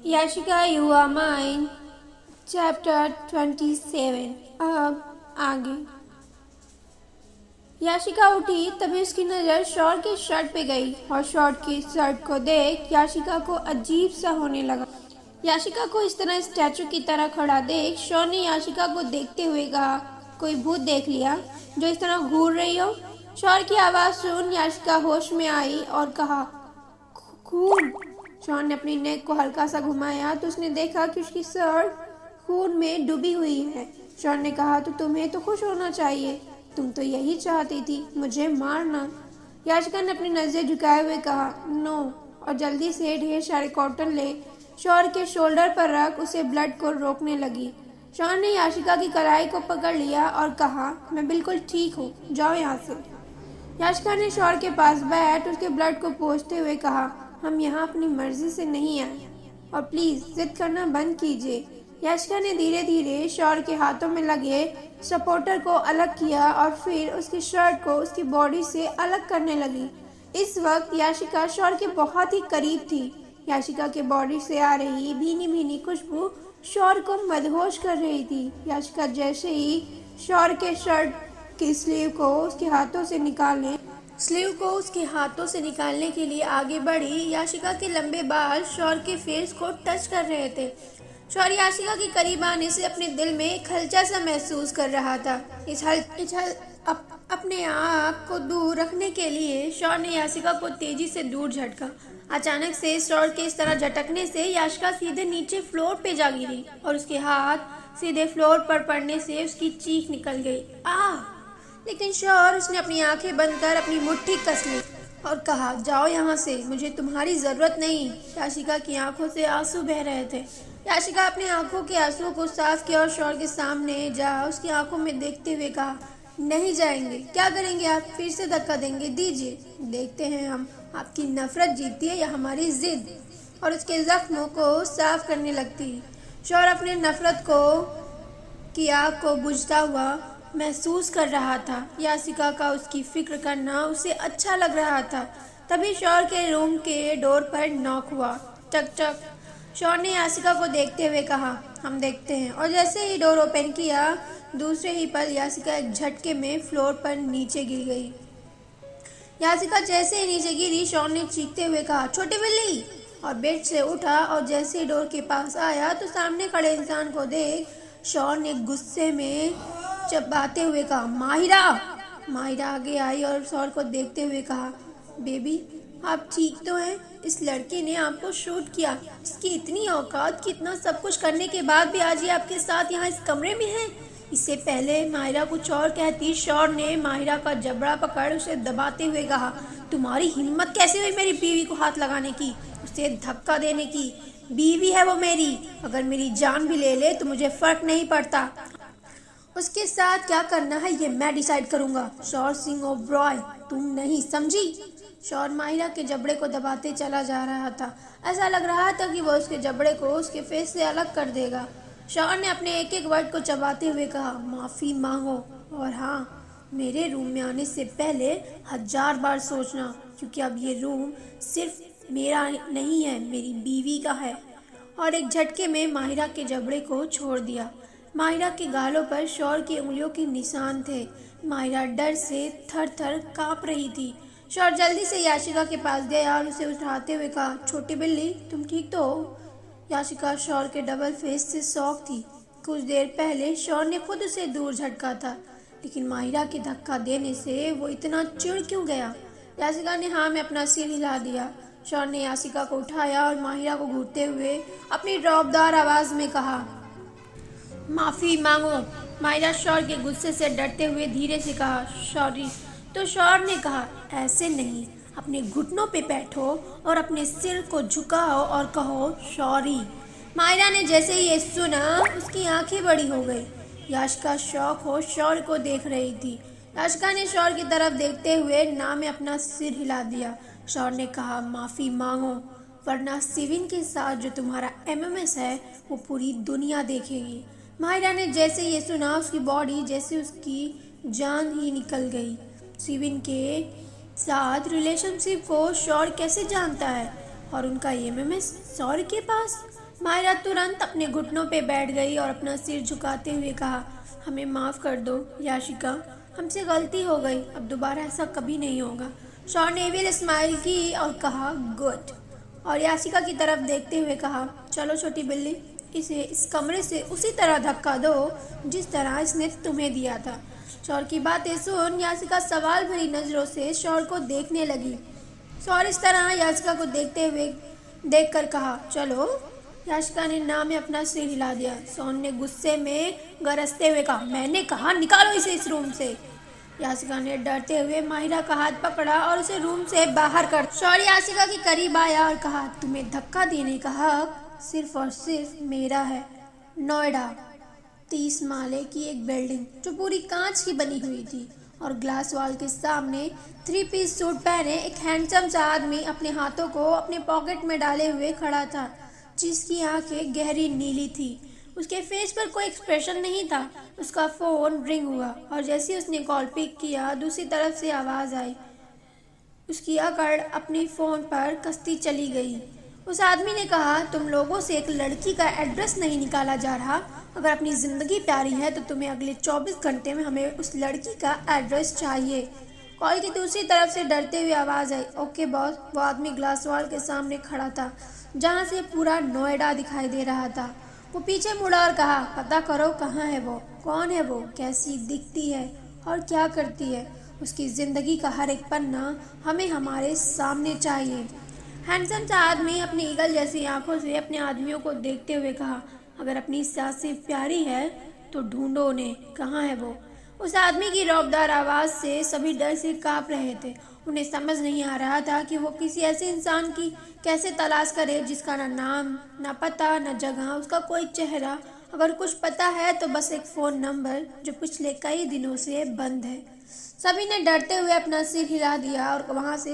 याशिका युवा mine chapter 27। अब आगे। याशिका उठी तभी उसकी नज़र शौर के शर्ट पे गई और शौर की शर्ट को देख याशिका को अजीब सा होने लगा। याशिका को इस तरह स्टैचू की तरह खड़ा देख शौर ने याशिका को देखते हुए कहा, कोई भूत देख लिया जो इस तरह घूर रही हो? शौर की आवाज़ सुन याशिका होश में आई और कहा, खून। शौर ने अपनी नेक को हल्का सा घुमाया तो उसने देखा कि उसकी शर्ट खून में डूबी हुई है। शौर ने कहा, तो तुम्हें तो खुश होना चाहिए, तुम तो यही चाहती थी, मुझे मारना। याशिका ने अपनी नज़र झुकाए हुए कहा, नो, और जल्दी से ढेर सारे कॉटन ले शौर के शोल्डर पर रख उसे ब्लड को रोकने लगी। शौर ने याशिका की कलाई को पकड़ लिया और कहा, मैं बिल्कुल ठीक हूँ, जाओ यहाँ से। याशिका ने शौर के पास बैठ उसके ब्लड को पोंछते हुए कहा, हम यहाँ अपनी मर्जी से नहीं आए और प्लीज़ जिद करना बंद कीजिए। याशिका ने धीरे धीरे शौर के हाथों में लगे सपोर्टर को अलग किया और फिर उसकी शर्ट को उसकी बॉडी से अलग करने लगी। इस वक्त याशिका शौर के बहुत ही करीब थी। याशिका के बॉडी से आ रही भीनी भीनी खुशबू शौर को मदहोश कर रही थी। याशिका जैसे ही शौर के शर्ट की स्लीव को उसके हाथों से निकालने के लिए आगे बढ़ी, याशिका के लंबे बाल शौर के फेस को टच कर रहे थे। शौर याशिका के करीब आने से अपने दिल में एक हलचल सा महसूस कर रहा था। अपने आप को दूर रखने के लिए शौर ने याशिका को तेजी से दूर झटका। अचानक से शौर के इस तरह झटकने से याशिका सीधे नीचे फ्लोर पे जा गिरी और उसके हाथ सीधे फ्लोर पर पड़ने से उसकी चीख निकल गई, आह! लेकिन शौर उसने अपनी आंखें बंद कर अपनी मुट्ठी कस ली और कहा, जाओ यहाँ से, मुझे तुम्हारी जरूरत नहीं। याशिका की आंखों से आंसू बह रहे थे। याशिका अपनी आंखों के आंसुओं को साफ किया और शौर के सामने जा उसकी आंखों में देखते हुए कहा, नहीं जाएंगे। क्या करेंगे आप? फिर से धक्का देंगे? दीजिए, देखते हैं हम आपकी नफरत जीतती है या हमारी जिद। और उसके जख्मों को साफ करने लगती। शौर अपने नफरत की आग को बुझता हुआ महसूस कर रहा था। याशिका का उसकी फिक्र करना उसे अच्छा लग रहा था। तभी शौर के रूम के डोर पर नॉक हुआ। टक टक। शौर ने याशिका को देखते हुए कहा, हम देखते हैं। और जैसे ही डोर ओपन किया, दूसरे ही पल याशिका एक झटके में फ्लोर पर नीचे गिर गई। याशिका जैसे ही नीचे गिरी, शौर ने चीखते हुए कहा, छोटी बिल्ली, और बेड से उठा और जैसे ही डोर के पास आया तो सामने खड़े इंसान को देख शौर ने गुस्से में चबाते हुए कहा, माहिरा। माहिरा आगे आई और शौर को देखते हुए कहा, बेबी, आप ठीक तो हैं? इस लड़के ने आपको शूट किया, इसकी इतनी औकात कि इतना सब कुछ करने के बाद भी आज ये आपके साथ यहाँ इस कमरे में है। इससे पहले माहिरा कुछ और कहती, शौर ने माहिरा का जबड़ा पकड़ उसे दबाते हुए कहा, तुम्हारी हिम्मत कैसे हुई मेरी बीवी को हाथ लगाने की, उसे धक्का देने की? बीवी है वो मेरी, अगर मेरी जान भी ले ले तो मुझे फर्क नहीं पड़ता। उसके साथ क्या करना है ये मैं डिसाइड करूंगा। शौर सिंह ओबरॉय, तुम नहीं, समझी? शौर माहिरा के जबड़े को दबाते चला जा रहा था। ऐसा लग रहा था कि वो उसके जबड़े को उसके फेस से अलग कर देगा। शौर ने अपने एक एक वर्ड को चबाते हुए कहा, माफ़ी मांगो, और हाँ, मेरे रूम में आने से पहले 1000 बार सोचना, क्योंकि अब ये रूम सिर्फ मेरा नहीं है, मेरी बीवी का है। और एक झटके में माहिरा के जबड़े को छोड़ दिया। माहिरा के गालों पर शौर की उंगलियों के निशान थे। माहिरा डर से थर थर काँप रही थी। शौर जल्दी से याशिका के पास गया और उसे उठाते हुए कहा, छोटी बिल्ली, तुम ठीक तो हो? याशिका शौर के डबल फेस से शॉक थी। कुछ देर पहले शौर ने खुद उसे दूर झटका था, लेकिन माहिरा के धक्का देने से वो इतना चिढ़ क्यों गया? याशिका ने हाँ में अपना सिर हिला दिया। शौर ने याशिका को उठाया और माहिरा को घूरते हुए अपनी रौबदार आवाज़ में कहा, माफ़ी मांगो। माहिरा शौर के गुस्से से डरते हुए धीरे से कहा, सॉरी। तो शौर ने कहा, ऐसे नहीं, अपने घुटनों पे बैठो और अपने सिर को झुकाओ और कहो सॉरी। माहिरा ने जैसे ही ये सुना, उसकी आंखें बड़ी हो गई। याशिका शौक हो शौर को देख रही थी। याशिका ने शौर की तरफ देखते हुए ना में अपना सिर हिला दिया। शौर ने कहा, माफ़ी मांगो, वरना सिविन के साथ जो तुम्हारा एमएमएस है वो पूरी दुनिया देखेगी। माहिरा ने जैसे ये सुना, उसकी बॉडी जैसे उसकी जान ही निकल गई। सिविन के साथ रिलेशनशिप को शौर कैसे जानता है और उनका एमएमएस शौर के पास? मायरा तुरंत अपने घुटनों पे बैठ गई और अपना सिर झुकाते हुए कहा, हमें माफ़ कर दो याशिका, हमसे गलती हो गई, अब दोबारा ऐसा कभी नहीं होगा। शॉन ने एविल स्माइल की और कहा, गुड, और याशिका की तरफ देखते हुए कहा, चलो छोटी बिल्ली, इसे इस कमरे से उसी तरह धक्का दो जिस तरह इसने तुम्हें दिया था। शौर की बातें सुन याशिका सवाल भरी नज़रों से शौर को देखने लगी। शौर इस तरह याशिका को देखते हुए देखकर कहा, चलो। याशिका ने ना में अपना सिर हिला दिया। शौर ने गुस्से में गरजते हुए कहा, मैंने कहा निकालो इसे इस रूम से। याशिका ने डरते हुए माहिरा का हाथ पकड़ा और उसे रूम से बाहर कर। शौर याशिका के करीब आया और कहा, तुम्हें धक्का देने का हक सिर्फ और सिर्फ मेरा है। नोएडा 30 माले की एक बिल्डिंग जो पूरी कांच की बनी हुई थी और ग्लास वॉल के सामने 3 पीस सूट पहने एक हैंडसम सा आदमी अपने हाथों को अपने पॉकेट में डाले हुए खड़ा था, जिसकी आंखें गहरी नीली थी। उसके फेस पर कोई एक्सप्रेशन नहीं था। उसका फ़ोन रिंग हुआ और जैसे उसने कॉल पिक किया दूसरी तरफ से आवाज़ आई। उसकी अकड़ अपनी फ़ोन पर कसती चली गई। उस आदमी ने कहा, तुम लोगों से एक लड़की का एड्रेस नहीं निकाला जा रहा। अगर अपनी ज़िंदगी प्यारी है तो तुम्हें अगले 24 घंटे में हमें उस लड़की का एड्रेस चाहिए। कॉल की दूसरी तरफ से डरते हुए आवाज़ आई, ओके बॉस। वो आदमी ग्लास वॉल के सामने खड़ा था जहाँ से पूरा नोएडा दिखाई दे रहा था। वो पीछे मुड़ा और कहा, पता करो कहाँ है वो, कौन है वो, कैसी दिखती है और क्या करती है। उसकी ज़िंदगी का हर एक पन्ना हमें हमारे सामने चाहिए। हैंडसम सा आदमी अपनी ईगल जैसी आंखों से अपने आदमियों को देखते हुए कहा, अगर अपनी सासें प्यारी है तो ढूंढो उन्हें, कहाँ है वो। उस आदमी की रौबदार आवाज़ से सभी डर से काँप रहे थे। उन्हें समझ नहीं आ रहा था कि वो किसी ऐसे इंसान की कैसे तलाश करे जिसका ना नाम, ना पता, ना जगह, उसका कोई चेहरा। अगर कुछ पता है तो बस एक फ़ोन नंबर जो पिछले कई दिनों से बंद है। सभी ने डरते हुए अपना सिर हिला दिया और वहाँ से